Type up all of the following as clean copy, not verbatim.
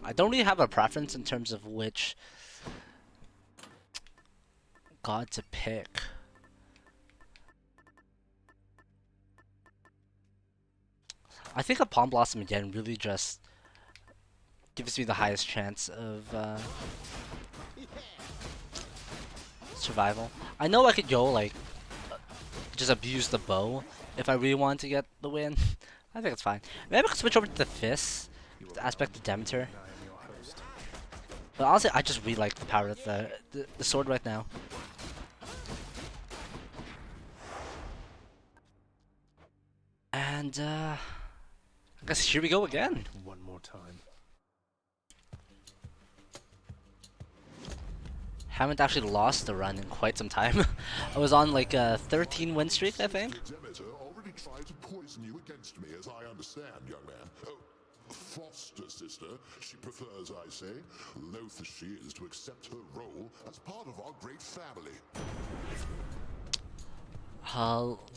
I don't really have a preference in terms of which god to pick. I think a Palm Blossom again really just gives me the highest chance of survival. I know I could go like just abuse the bow if I really want to get the win. I think it's fine. Maybe I could switch over to the fist, the aspect of Demeter. But honestly, I just really like the power of the sword right now. And I guess here we go again. One more time. Haven't actually lost the run in quite some time. I was on like a 13 win streak, I think. Demeter already tried to poison you against me, as I understand, young man. Oh, foster sister, she prefers, I say. Loath as she is to accept her role as part of our great family.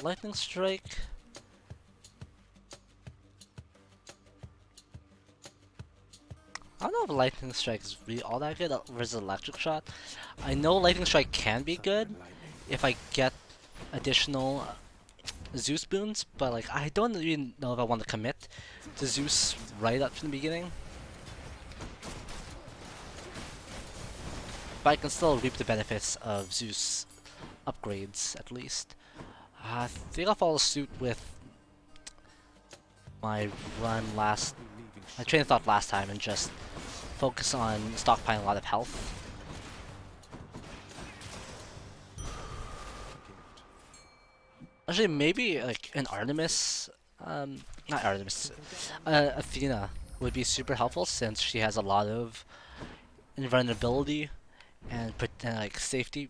Lightning Strike. I don't know if Lightning Strike is really all that good versus Electric Shot. I know Lightning Strike can be good if I get additional Zeus boons, but like I don't really know if I want to commit to Zeus right up from the beginning. But I can still reap the benefits of Zeus upgrades at least. I think I'll follow suit with my train of thought last time and just focus on stockpiling a lot of health. Actually, maybe like an Artemis, not Artemis, Athena would be super helpful since she has a lot of invulnerability and like safety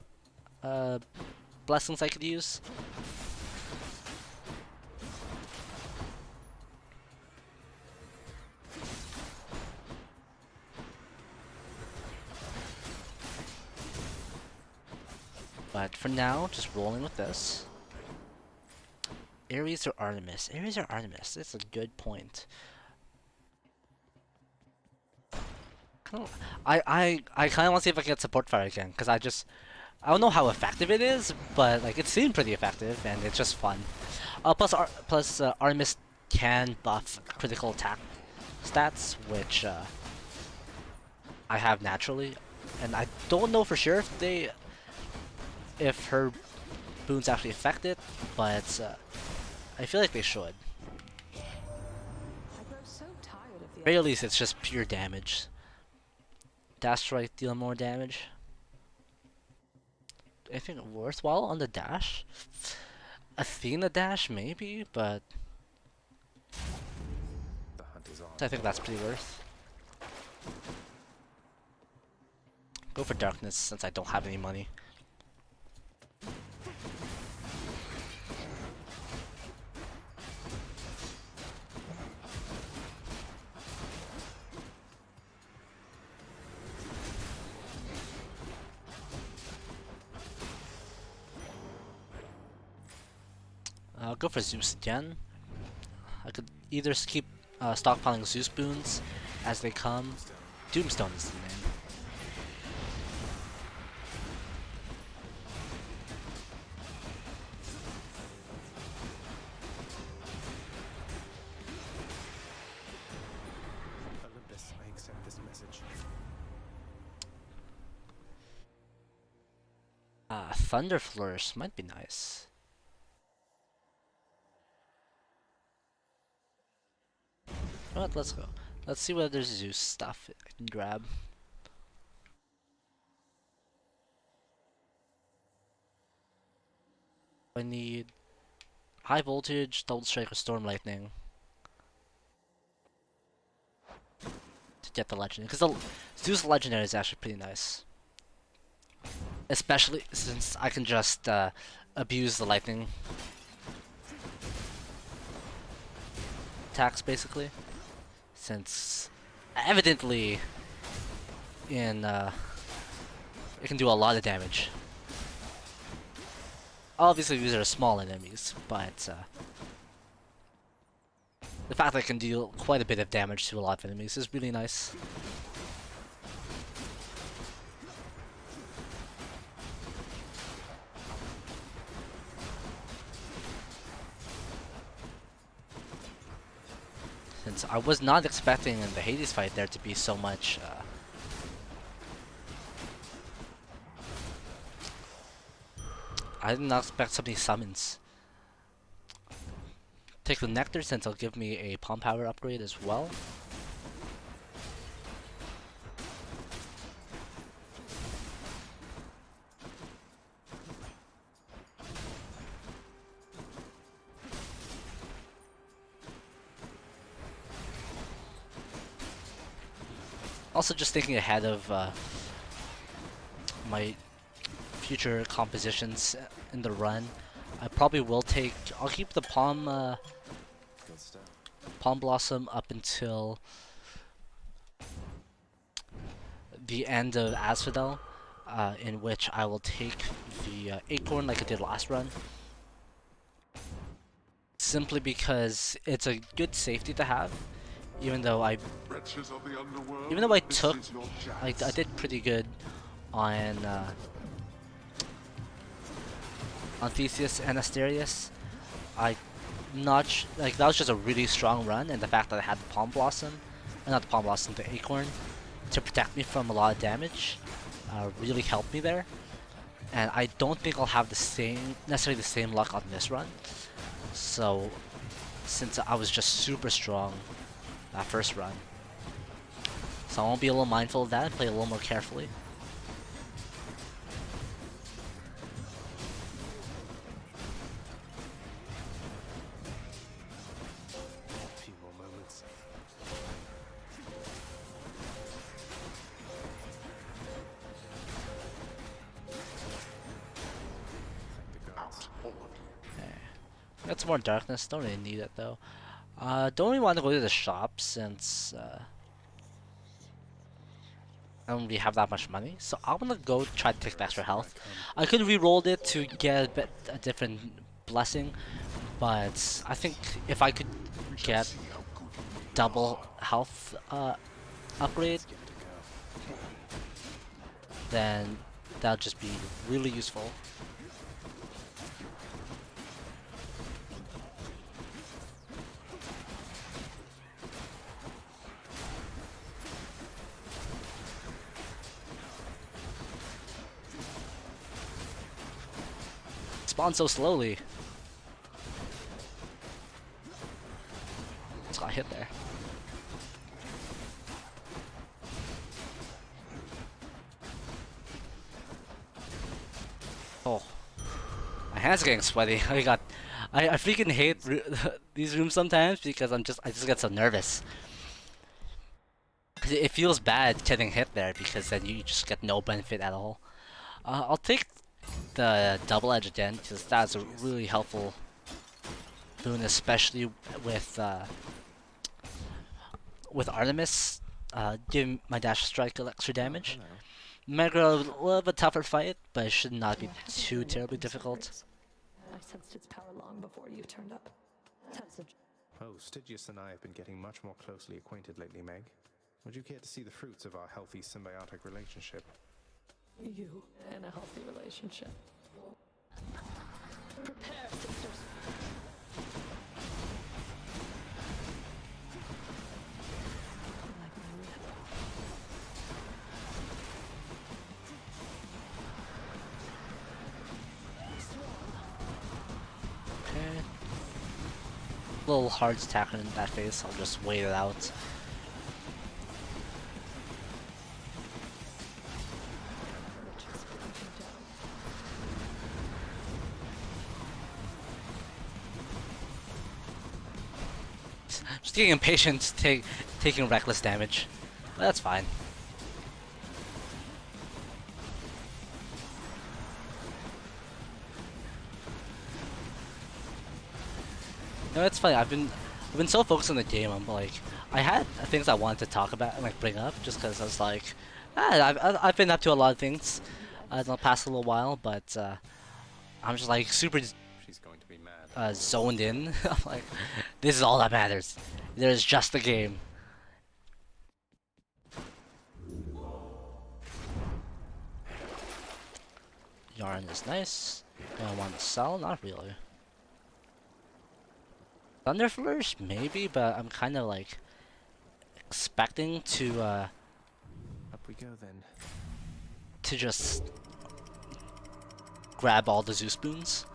blessings I could use. But for now, just rolling with this. Ares or Artemis? Ares or Artemis? That's a good point. I kind of want to see if I can get support fire again, because I don't know how effective it is, but like it seemed pretty effective and it's just fun. Plus Artemis can buff critical attack stats, which I have naturally, and I don't know for sure if her boons actually affect it, but I feel like they should. Or at least it's just pure damage. Dash strike deal more damage. Anything worthwhile on the dash? Athena dash maybe, but The hunt is on. I think that's pretty worth. Go for darkness since I don't have any money. I'll go for Zeus again. I could either keep stockpiling Zeus boons as they come. Doomstone is the name. Olympus, I accept this message. Thunder Flourish might be nice. But let's go. Let's see whether there's Zeus stuff I can grab. I need high voltage, double strike, or storm lightning to get the legendary. Because the Zeus legendary is actually pretty nice, especially since I can just abuse the lightning attacks basically. Since evidently it can do a lot of damage. Obviously these are small enemies, but the fact that it can deal quite a bit of damage to a lot of enemies is really nice. since I was not expecting in the Hades fight there to be so much. I did not expect so many summons. Take the Nectar since it'll give me a Palm Power upgrade as well. Also just thinking ahead of my future compositions in the run, I probably will take. I'll keep the Palm Blossom up until the end of Asphodel, in which I will take the Acorn like I did last run. Simply because it's a good safety to have, even though I took, I did pretty good on Theseus and Asterius. Like that was just a really strong run, and the fact that I had the Palm Blossom, not the Palm Blossom, the Acorn, to protect me from a lot of damage, really helped me there. And I don't think I'll have necessarily the same luck on this run. So, since I was just super strong that first run, so I won't be a little mindful of that and play a little more carefully. A few more moments. Thank the gods. Got some more darkness, don't really need it though. Don't really want to go to the shop since I don't really have that much money, so I'm gonna go try to take the extra health. I could re-rolled it to get a different blessing, but I think if I could get double health upgrade, then that'll just be really useful. Spawn so slowly. Just got hit there. Oh, my hands are getting sweaty. I freaking hate these rooms sometimes because I just get so nervous. 'Cause it feels bad getting hit there because then you just get no benefit at all. I'll take the double edge again because that's a really helpful boon, especially with Artemis giving my dash strike extra damage. Might grow a little bit tougher fight, but it should not be too terribly difficult. I sensed its power long before you turned up. Oh, Stygius and I have been getting much more closely acquainted lately, Meg. Would you care to see the fruits of our healthy symbiotic relationship? You and a healthy relationship. Prepare, sisters. Like my whip. Okay. A little hard attacking in that phase. I'll just wait it out. Just getting impatient, taking reckless damage. But that's fine. No, it's funny. I've been so focused on the game. I'm like, I had things I wanted to talk about and like bring up, just because I was like, I've been up to a lot of things in the past little while, but I'm just like super She's going to be mad. zoned in. I'm like, this is all that matters. There's just the game. Yarn is nice. Do I want to sell? Not really. Thunder Flourish, maybe, but I'm kind of like expecting Up we go then. to just grab all the Zeus boons.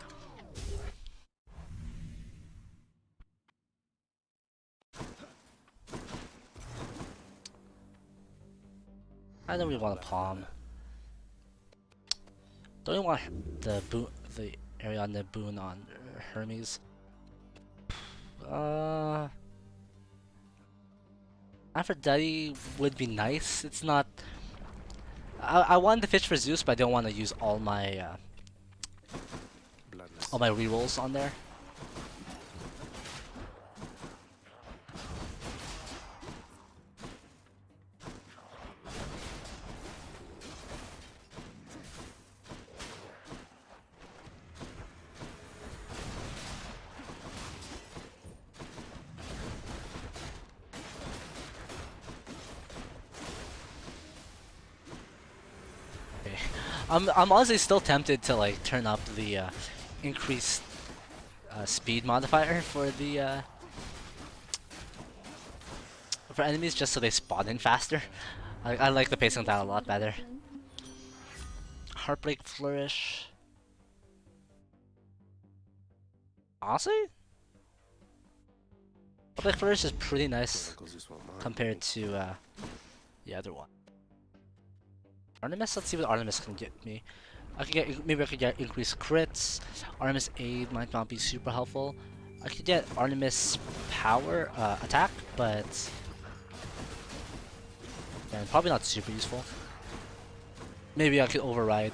I don't really want a palm. Don't even want the Ariana boon on Hermes. Aphrodite would be nice. It's not. I wanted to fish for Zeus, but I don't want to use all my Bloodless. rerolls on there. I'm honestly still tempted to like turn up the increased speed modifier for the for enemies just so they spawn in faster. I like the pacing of that a lot better. Heartbreak Flourish. Honestly, Heartbreak Flourish is pretty nice compared to the other one. Artemis, let's see what Artemis can get me. Maybe I could get increased crits. Artemis aid might not be super helpful. I could get Artemis power attack, but yeah, probably not super useful. Maybe I could override.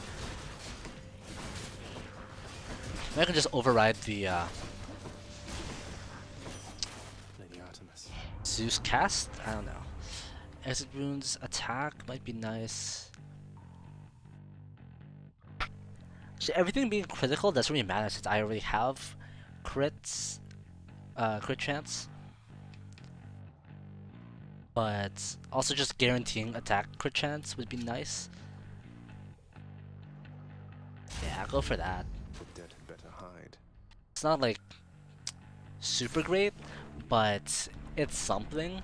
Maybe I can just override the Lady Artemis. Zeus cast. I don't know. Exit runes attack might be nice. Actually, everything being critical doesn't really matter since I already have crits, crit chance. But also just guaranteeing attack crit chance would be nice. Yeah, I'll go for that. The dead had better hide. It's not like super great, but it's something.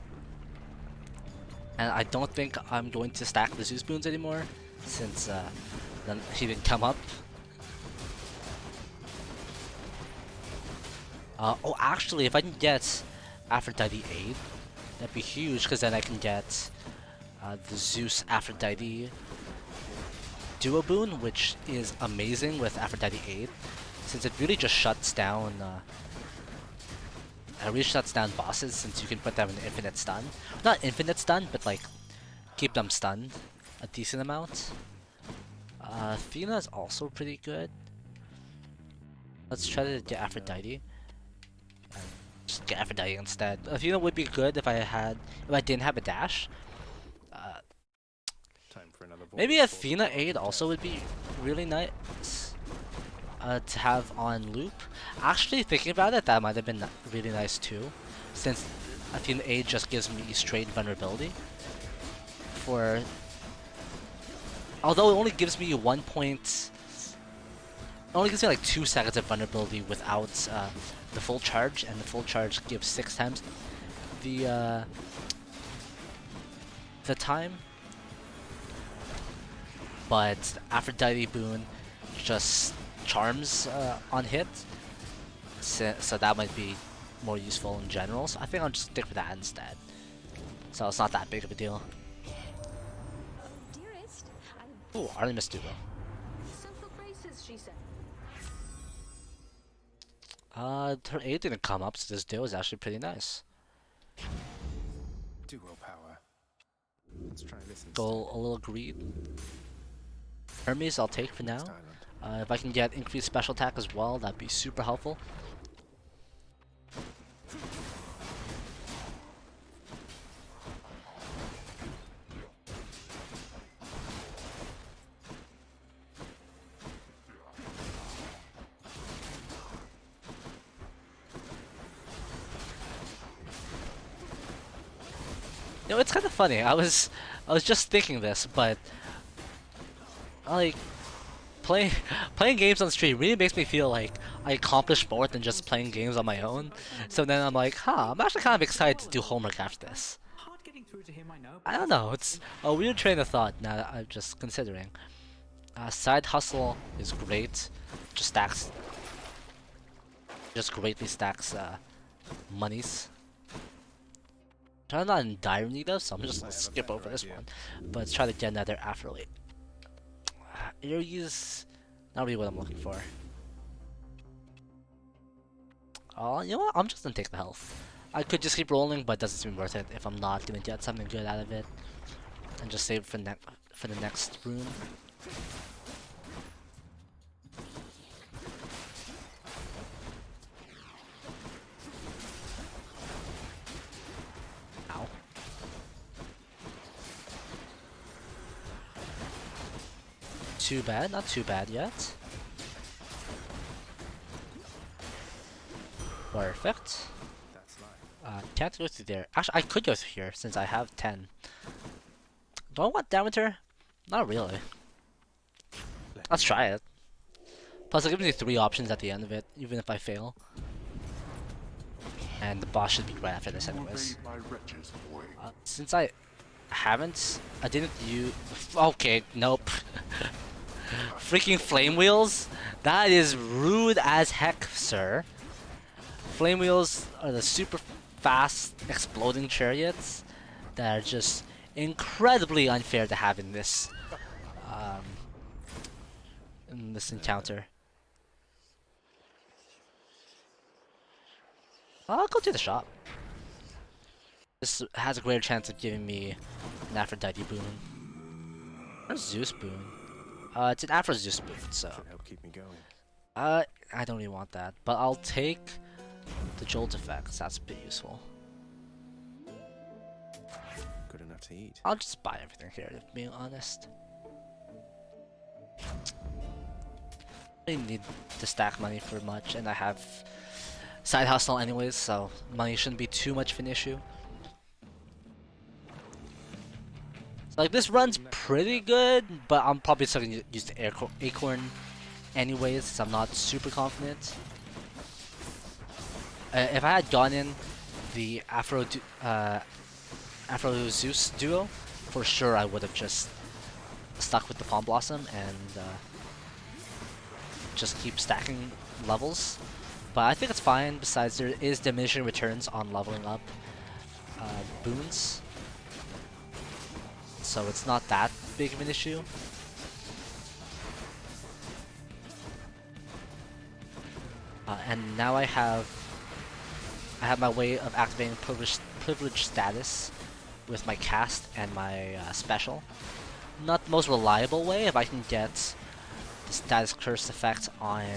And I don't think I'm going to stack the Zeus boons anymore since then he didn't come up. Oh, actually, if I can get Aphrodite aid, that'd be huge, because then I can get the Zeus Aphrodite duo boon, which is amazing with Aphrodite aid, since it really just shuts down. It really shuts down bosses, since you can put them in infinite stun. Not infinite stun, but like keep them stunned a decent amount. Athena is also pretty good. Let's try to get Aphrodite. Just get Aphrodite instead. Athena would be good if I didn't have a dash. Time for another Maybe Athena aid also would be really nice to have on loop. Actually, thinking about it, that might have been really nice too, since Athena aid just gives me straight vulnerability. Although it only gives me 1 point. It only gives me like 2 seconds of vulnerability without the full charge, and the full charge gives 6 times the time. But Aphrodite boon just charms on hit, so that might be more useful in general. So I think I'll just stick with that instead. So it's not that big of a deal. Dearest, Ooh, Artemis duo. simple graces, she said. Her aid didn't come up, so this duo is actually pretty nice. Duo power. Let's try this instead. Go a little greed. Hermes I'll take for now. If I can get increased special attack as well, that'd be super helpful. You know, it's kind of funny. I was just thinking this, but like playing games on stream really makes me feel like I accomplish more than just playing games on my own. So then I'm like, huh, I'm actually kind of excited to do homework after this. Hard getting through to him, I know. I don't know, it's a weird train of thought now that I'm just considering. Side hustle is great, just greatly stacks monies. I'm not in dire need of, so I'm just gonna skip over this one. But let's try to get another afterweight. Aries, not really what I'm looking for. Oh, you know what? I'm just gonna take the health. I could just keep rolling, but it doesn't seem worth it if I'm not gonna get something good out of it. And just save for the next rune. Ow. Too bad, not too bad yet. Perfect. Can't go through there. Actually, I could go through here since I have 10. Do I want Demeter? Not really. Let's try it. Plus, it gives me 3 options at the end of it, even if I fail. And the boss should be right after this anyways. Since I didn't use... Okay, nope. Freaking flame wheels? That is rude as heck, sir. Flame wheels are the super fast exploding chariots that are just incredibly unfair to have in this encounter. I'll go to the shop. This has a greater chance of giving me an Aphrodite boon. Or Zeus boon. It's an Aphro Zeus boon, so. Should help keep me going. I don't really want that, but I'll take the Jolt effects. That's a bit useful. Good enough to eat. I'll just buy everything here, to be honest. I don't need to stack money for much, and I have side hustle anyways, so money shouldn't be too much of an issue. So, like, this run's pretty good, but I'm probably still gonna use the acorn anyways, since I'm not super confident. If I had gone in the Afro Zeus duo, for sure I would have just stuck with the Palm Blossom and just keep stacking levels. But I think it's fine. Besides, there is diminishing returns on leveling up boons, so it's not that big of an issue. And now I have my way of activating privilege status with my cast and my special. Not the most reliable way. If I can get the status curse effect on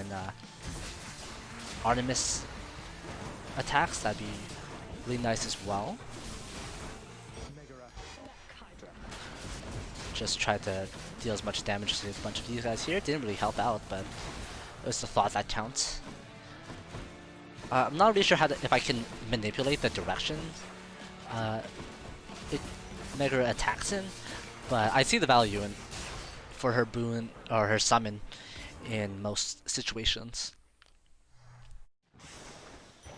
Artemis attacks, that'd be really nice as well. Just tried to deal as much damage to a bunch of these guys here. Didn't really help out, but it was the thought that counts. I'm not really sure if I can manipulate the direction Megara attacks in, but I see the value in for her boon or her summon in most situations.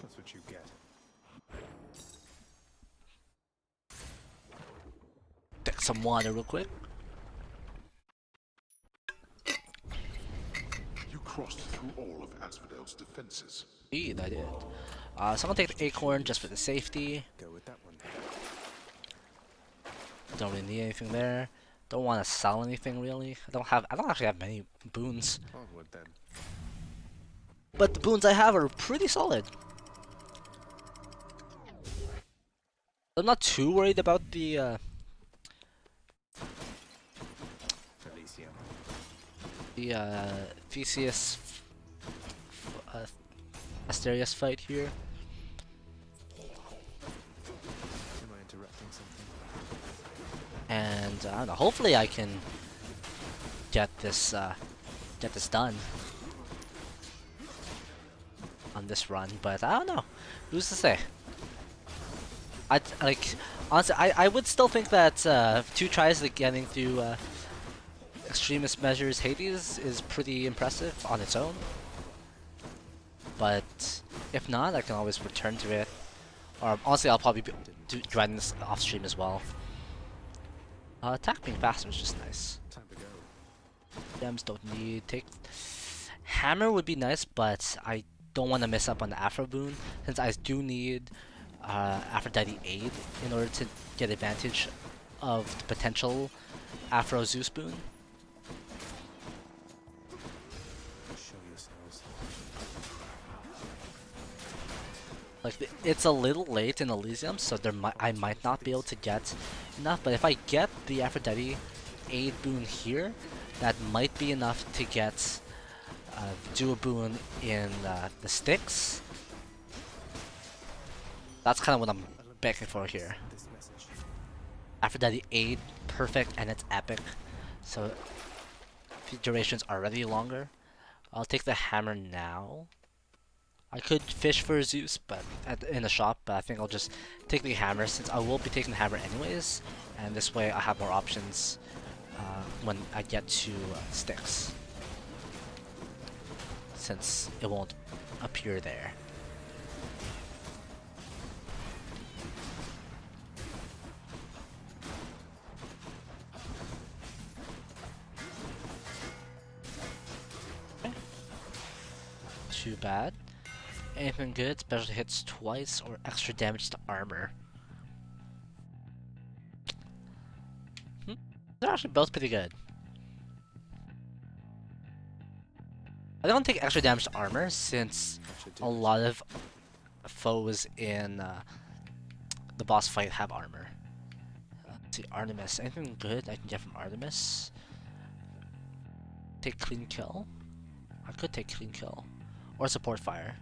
That's what you get. Take some water real quick. You crossed through all of Asphodel's defenses. Indeed, I did. So I'm gonna take the acorn just for the safety. Go with that one. Don't really need anything there. Don't want to sell anything really. I don't actually have many boons, Onward then. but the boons I have are pretty solid. I'm not too worried about the Theseus Asterius fight here. Am I interrupting something? And I don't know, hopefully I can get this done on this run, but I don't know. Who's to say? Honestly, I would still think that 2 tries to getting through Extremist Measures Hades is pretty impressive on its own. but if not, I can always return to it. Or honestly, I'll probably be grinding this off stream as well. Attack being faster is just nice. Time to go. Gems don't need take. Hammer would be nice, but I don't want to miss up on the Afro boon since I do need Aphrodite aid in order to get advantage of the potential Afro Zeus boon. Show yourselves. Like it's a little late in Elysium, so I might not be able to get enough. But if I get the Aphrodite aid boon here, that might be enough to get do a boon in the sticks. That's kind of what I'm begging for here. This message. Aphrodite aid, perfect, and it's epic. So duration's already longer. I'll take the hammer now. I could fish for Zeus, but in the shop, but I think I'll just take the hammer since I will be taking the hammer anyways, and this way I have more options when I get to sticks, since it won't appear there. Too bad. Anything good? Special hits twice or extra damage to armor. They're actually both pretty good. I don't take extra damage to armor since a lot of foes in the boss fight have armor. Let's see, Artemis. Anything good I can get from Artemis? Take clean kill. I could take clean kill. Or support fire.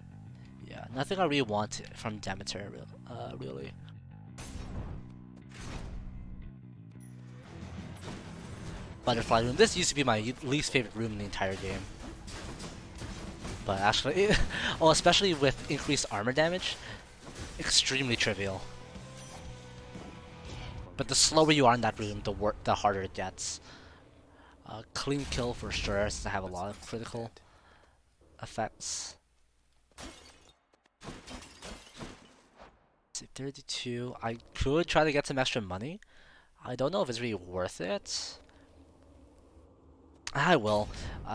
Yeah, nothing I really want from Demeter, really. Butterfly room. This used to be my least favorite room in the entire game. But actually, well, especially with increased armor damage, extremely trivial. But the slower you are in that room, the harder it gets. Clean kill for sure, since I have a lot of critical effects. Let's see, 32. I could try to get some extra money. I don't know if it's really worth it. I will,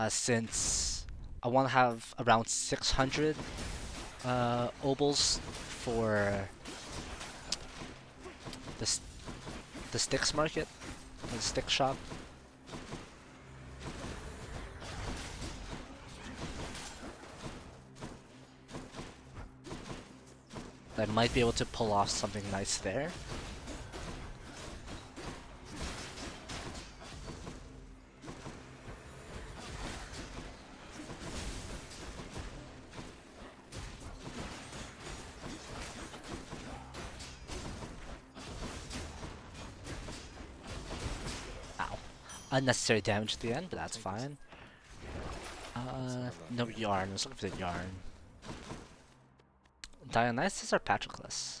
since I want to have around 600 obols for the sticks market, the stick shop. I might be able to pull off something nice there. Ow. Unnecessary damage at the end, but that's fine. No yarn. Let's look for the yarn. Dionysus or Patroclus?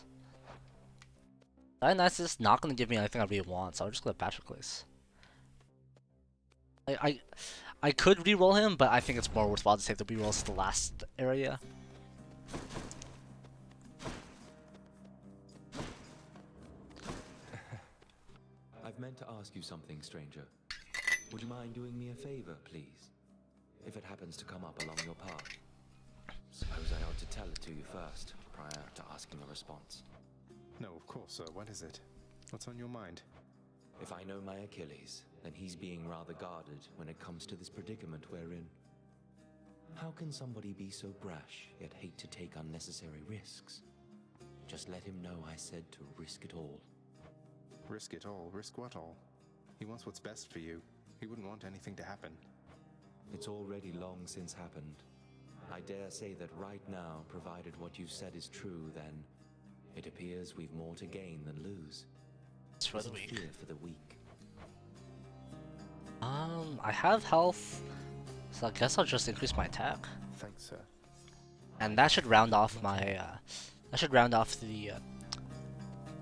Dionysus is not going to give me anything I really want, so I'll just go with Patroclus. I could re-roll him, but I think it's more worthwhile to save the re-rolls to the last area. I've meant to ask you something, stranger. Would you mind doing me a favor, please? If it happens to come up along your path. Suppose I ought to tell it to you first, prior to asking a response. No, of course, sir. What is it? What's on your mind? If I know my Achilles, then he's being rather guarded when it comes to this predicament we're in. How can somebody be so brash, yet hate to take unnecessary risks? Just let him know I said to risk it all. Risk it all? Risk what all? He wants what's best for you. He wouldn't want anything to happen. It's already long since happened. I dare say that right now, provided what you've said is true, then it appears we've more to gain than lose. It's for the Isn't weak. fear for the weak. I have health, so I guess I'll just increase my attack, Thanks, sir. and that should round off my. That should round off the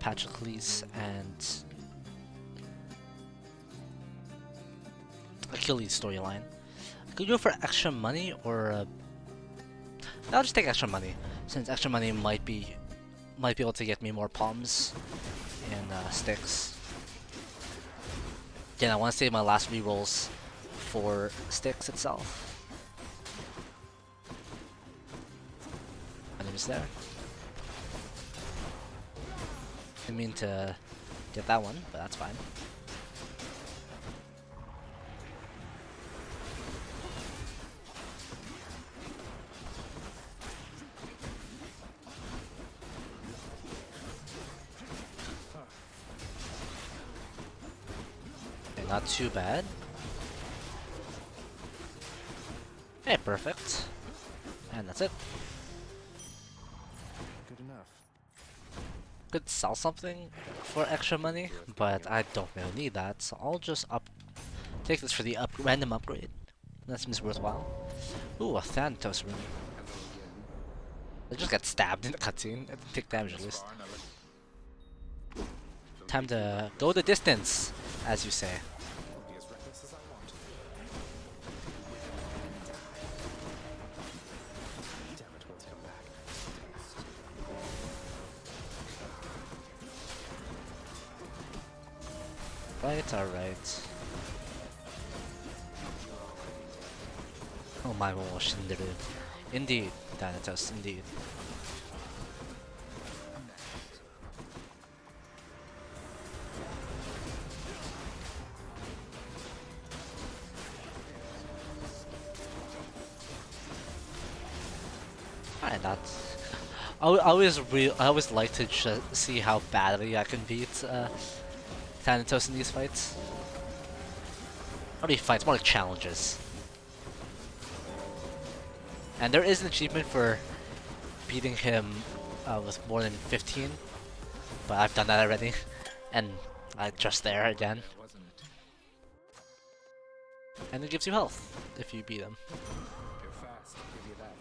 Patroclus and Achilles storyline. I could go for extra money or I'll just take extra money, since extra money might be able to get me more palms and sticks. Again, I want to save my last rerolls for sticks itself. And it was there. Didn't mean to get that one, but that's fine. Okay, not too bad. Okay, perfect. And that's it. Good enough. Could sell something for extra money, but I don't really need that, so I'll just take this for the random upgrade. That seems worthwhile. Ooh, a Thanatos room. I just got stabbed in the cutscene. I didn't take damage at least. Time to go the distance, as you say. Be as reckless as I want. Damn it, will come back. Alright. Oh my gosh, indeed, Thanatos, indeed. Alright, that's. I always like to just see how badly I can beat Thanatos in these fights. Not really fights, more like challenges. And there is an achievement for beating him with more than 15, but I've done that already, and I'm just there again. And it gives you health if you beat him. Go fast, I'll give you that.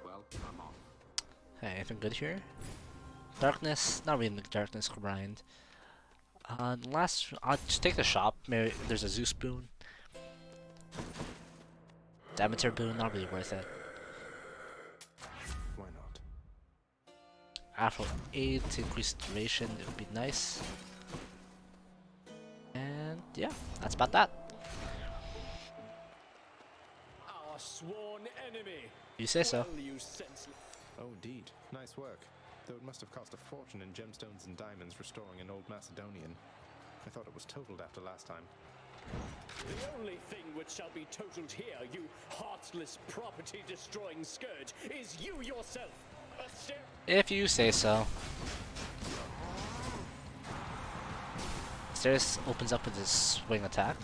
Well, I'm off. Hey, anything good here? Darkness, not really the darkness grind. Last, I'll just take the shop. Maybe there's a Zeus boon. Demeter boon, not really worth it. Why not? Afro aid to increase duration, it would be nice. And yeah, that's about that. Our sworn enemy. You say so. Well, you senseless. Oh, indeed. Nice work. Though it must have cost a fortune in gemstones and diamonds restoring an old Macedonian. I thought it was totaled after last time. The only thing which shall be totaled here, you heartless property-destroying scourge, is you yourself. If you say so. Stairs opens up with his swing attack.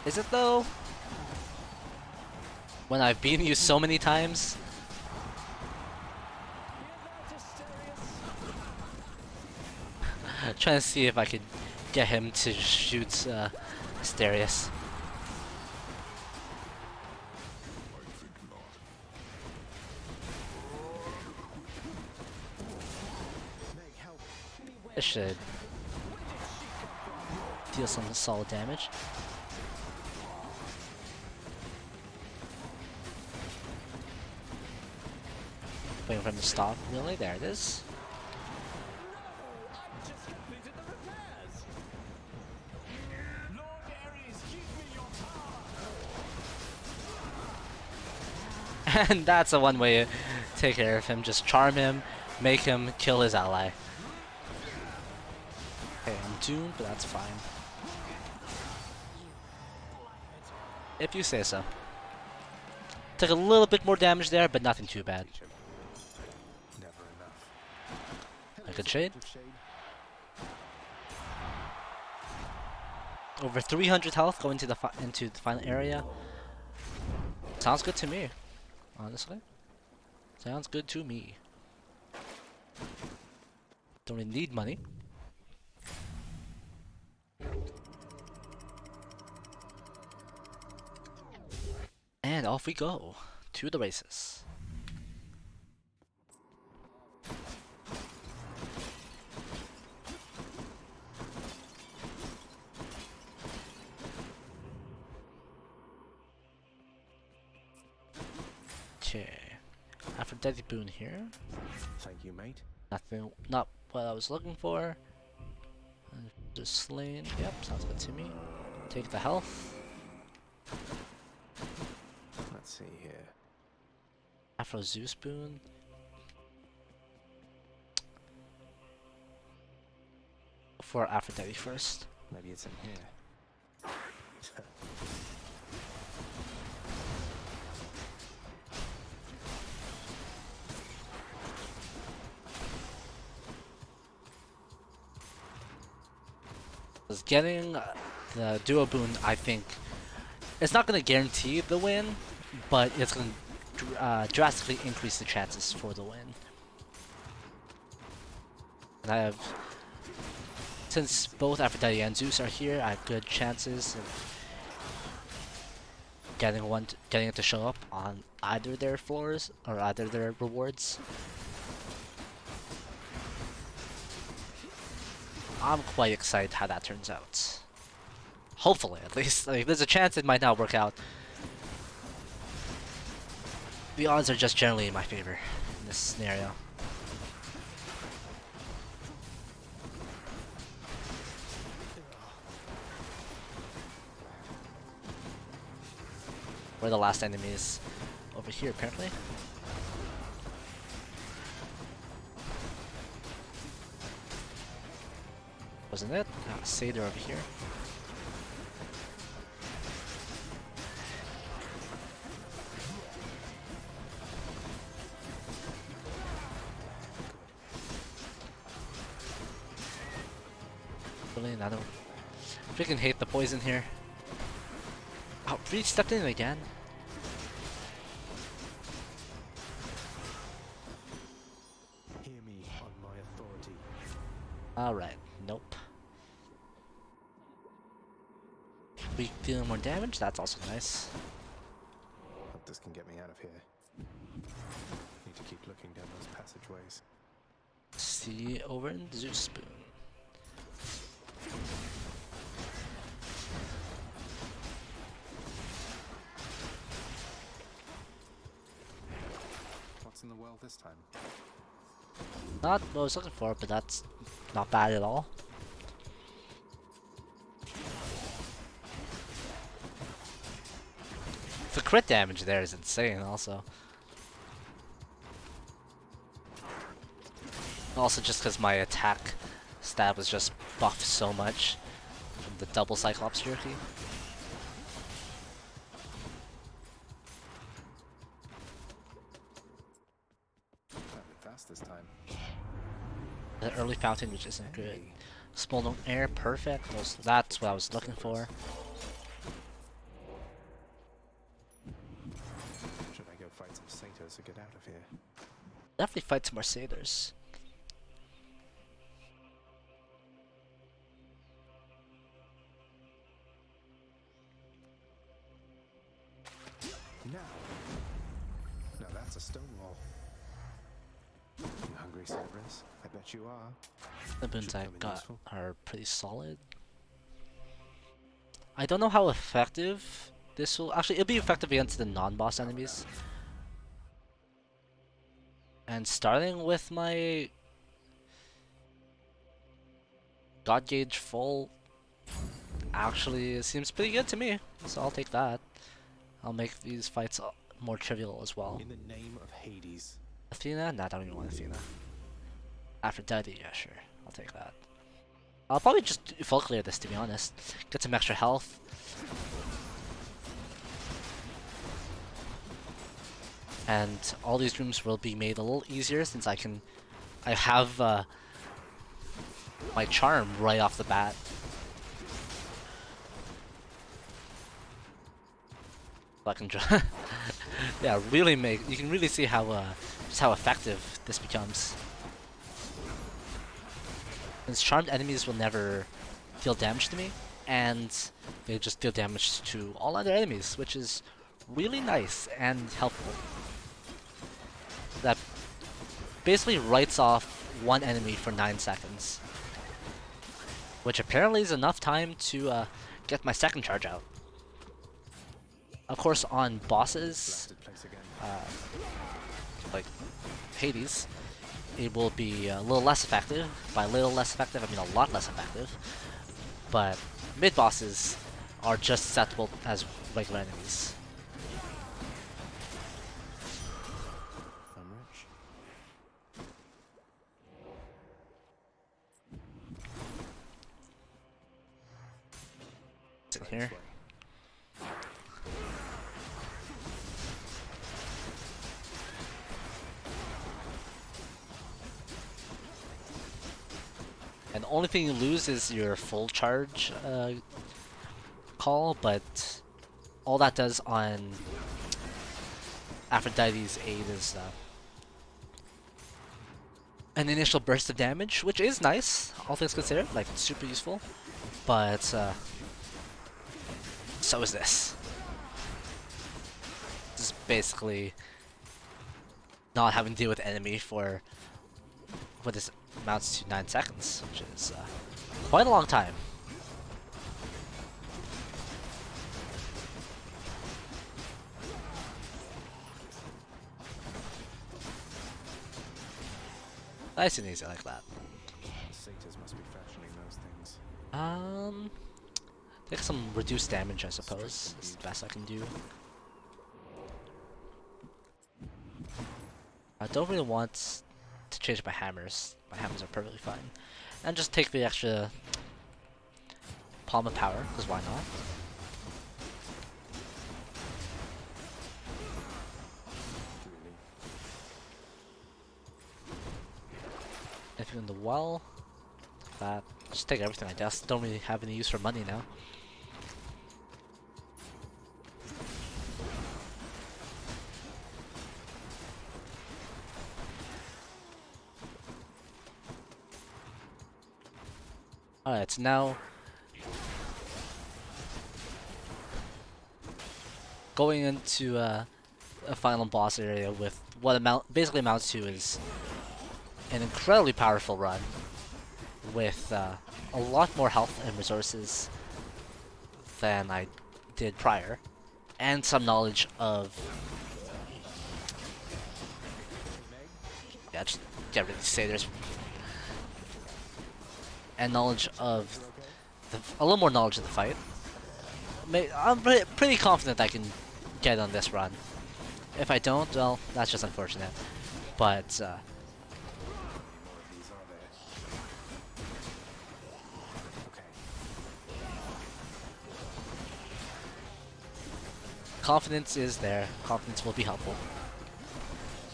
Is it though? When I've beaten you so many times? Trying to see if I could get him to shoot Asterius. It should deal some solid damage. Waiting for him to stop. Really? There it is. And that's a one way to take care of him. Just charm him, make him kill his ally. Okay, I'm doomed, but that's fine. If you say so. Took a little bit more damage there, but nothing too bad. Never enough. A good shade. Over 300 health going into the final area. Sounds good to me, honestly. Sounds good to me. Don't really need money. And off we go to the races. Okay. Aphrodite boon here. Thank you, mate. Nothing, not what I was looking for. Just slain. Yep, sounds good to me. Take the health. Let's see here. Afro Zeus boon. For Aphrodite first. Maybe it's in here. Because getting the duo boon, I think, it's not going to guarantee the win, but it's going to drastically increase the chances for the win. And I have, since both Aphrodite and Zeus are here, I have good chances of getting it to show up on either their floors or either their rewards. I'm quite excited how that turns out. Hopefully, at least. Like, there's a chance it might not work out. The odds are just generally in my favor in this scenario. We're the last enemies over here, apparently. Wasn't it? Seder over here. Brilliant, I don't freaking hate the poison here. Oh, Breach stepped in again. Hear me on my authority. Alright, nope. We dealing more damage, that's also nice. Hope this can get me out of here. Need to keep looking down those passageways. See over in Zeus Spoon. What's in the well this time? Not what I was looking for, but that's not bad at all. The crit damage there is insane also. Also just because my attack stat was just buffed so much from the double Cyclops jerky. That'll be fast this time. The early fountain, which isn't good. Smolder air, perfect. That's what I was looking for. Should I go fight some satyrs to get out of here? Definitely fight some more satyrs. Now! Now that's a stone wall. You hungry, Cerberus? I bet you are. The boons Should I come in got useful. are pretty solid. I don't know how effective this will... Actually, it'll be effective against the non-boss enemies. And starting with my God Gauge full, actually it seems pretty good to me. So I'll take that. I'll make these fights more trivial as well. In the name of Hades. Athena? Nah, I don't even want Athena. Aphrodite, yeah, sure. I'll take that. I'll probably just full clear this, to be honest. Get some extra health. And all these rooms will be made a little easier since I have my charm right off the bat. So I can yeah, really you can really see how just how effective this becomes. Since charmed enemies will never deal damage to me, and they just deal damage to all other enemies, which is really nice and helpful. That basically writes off one enemy for 9 seconds, which apparently is enough time to get my second charge out. Of course, on bosses, Blasted place again. like Hades, it will be a little less effective. By a little less effective, I mean a lot less effective. But mid bosses are just acceptable as regular enemies. I'm rich. Sit here. And the only thing you lose is your full charge call, but all that does on Aphrodite's aid is an initial burst of damage, which is nice, all things considered, like super useful. But so is this. This is basically not having to deal with enemy for what this amounts to 9 seconds, which is quite a long time. Nice and easy like that. Satyrs must be fashioning those things. Take some reduced damage, I suppose. Is the best I can do. I don't really want to change my hammers. My hammers are perfectly fine. And just take the extra palm of power, because why not? Really? Anything in the well? That. Just take everything, I guess. Don't really have any use for money now. Alright, so now going into a final boss area with what basically amounts to is an incredibly powerful run with a lot more health and resources than I did prior, and some knowledge of just get rid of the satyrs. And knowledge of a little more knowledge of the fight. I'm pretty confident I can get on this run. If I don't, well, that's just unfortunate. But More of these, are there? Okay. confidence is there. Confidence will be helpful.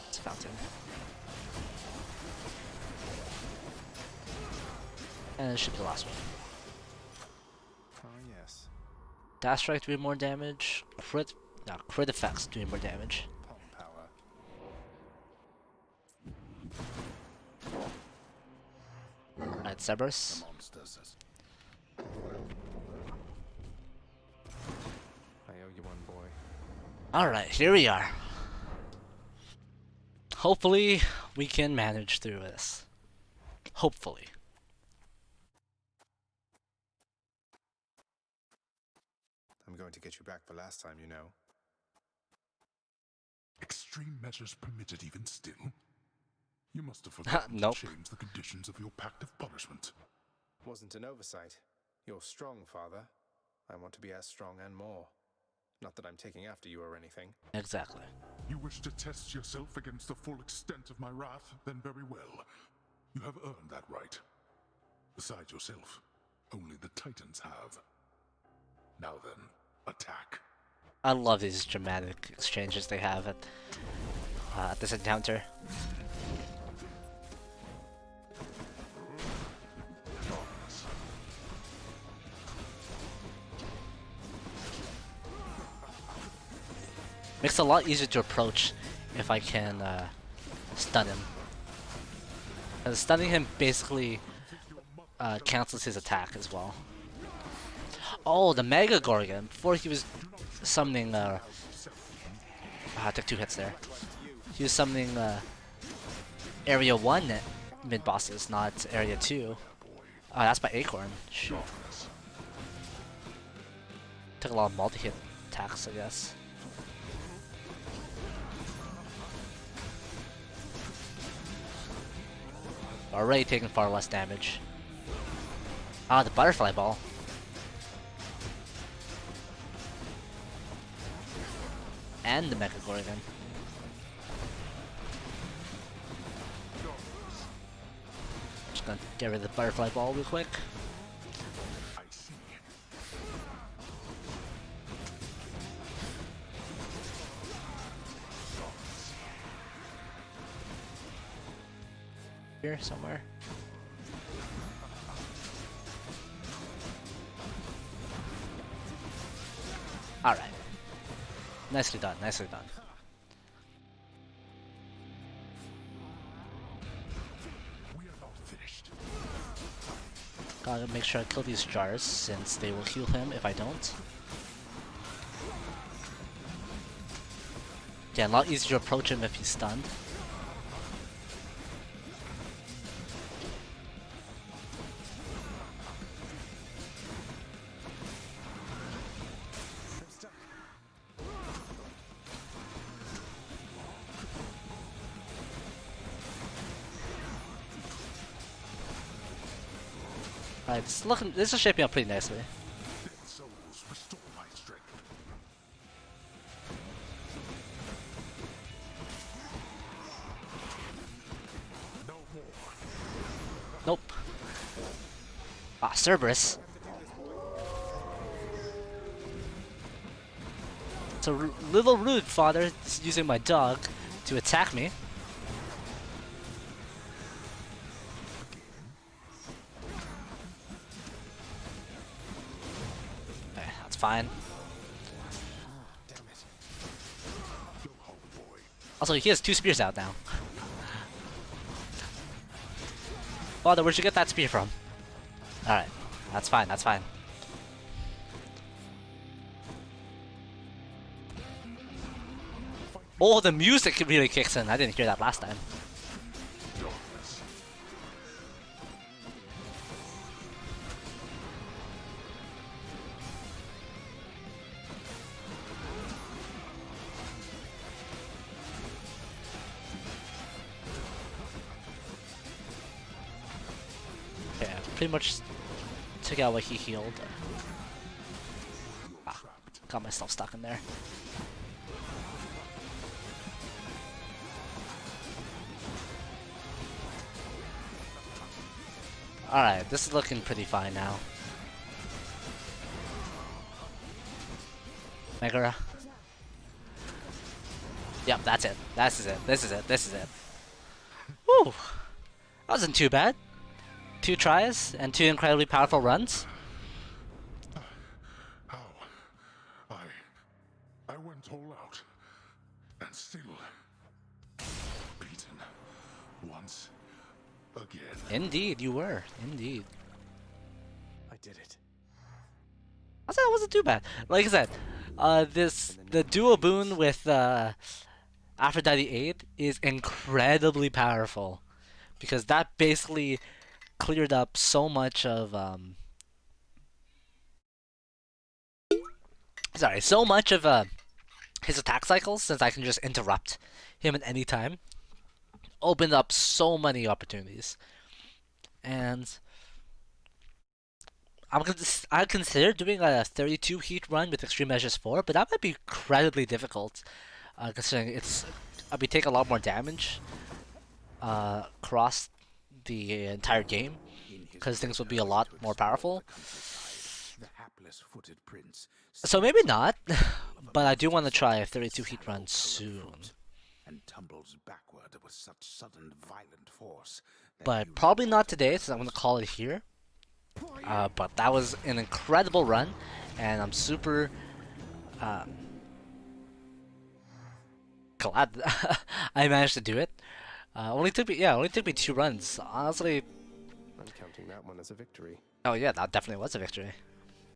It's a fountain. And it should be the last one. Ah, yes. Dash strike doing more damage. Crit effects doing more damage. Palm power. Alright, Cerberus. Monsters. I owe you one, boy. Alright, here we are. Hopefully, we can manage through this. Hopefully. I'm going to get you back for last time, you know. Extreme measures permitted even still? You must have forgotten Nope. to change the conditions of your pact of punishment. Wasn't an oversight. You're strong, father. I want to be as strong and more. Not that I'm taking after you or anything. Exactly. You wish to test yourself against the full extent of my wrath? Then very well. You have earned that right. Besides yourself, only the Titans have. Now then, attack. I love these dramatic exchanges they have at this encounter. Makes it a lot easier to approach if I can stun him. And stunning him basically cancels his attack as well. Oh, the Mega Gorgon! Before he was summoning I took 2 hits there. He was summoning Area 1 mid-bosses, not Area 2. Oh, that's by Acorn. Shoot. Took a lot of multi-hit attacks, I guess. Already taking far less damage. Ah, the butterfly ball. And the Mecha Gorgon. Just gonna get rid of the butterfly ball real quick. Here somewhere. Alright. Nicely done, nicely done. Gotta make sure I kill these jars since they will heal him if I don't. Yeah, a lot easier to approach him if he's stunned. Alright, this is shaping up pretty nicely. Nope. Ah, Cerberus. It's a little rude, father, using my dog to attack me. Okay, that's fine. Also, he has 2 spears out now. Father, where'd you get that spear from? Alright, that's fine, that's fine. Oh, the music really kicks in. I didn't hear that last time. Okay, pretty much took out what he healed. Ah, got myself stuck in there. Alright, this is looking pretty fine now. Megara. Yep, that's it. This is it. This is it. This is it. Woo! That wasn't too bad. 2 tries and 2 incredibly powerful runs. How? I went all out. And still beaten. Once again. Indeed, you were. Indeed. I did it. I said it wasn't too bad. Like I said, the duo boon with Aphrodite 8 is incredibly powerful because that basically cleared up so much of his attack cycles, since I can just interrupt him at any time. Opened up so many opportunities, and I consider doing a 32 heat run with Extreme Measures 4, but that might be incredibly difficult, considering I'll be taking a lot more damage across the entire game, because things will be a lot more powerful. So maybe not, but I do want to try a 32 heat run soon. And tumbles backward with such sudden violent force. But probably not today, so I'm going to call it here. But that was an incredible run, and I'm super glad I managed to do it. Only took me 2 runs. Honestly, I'm counting that one as a victory. oh yeah, that definitely was a victory.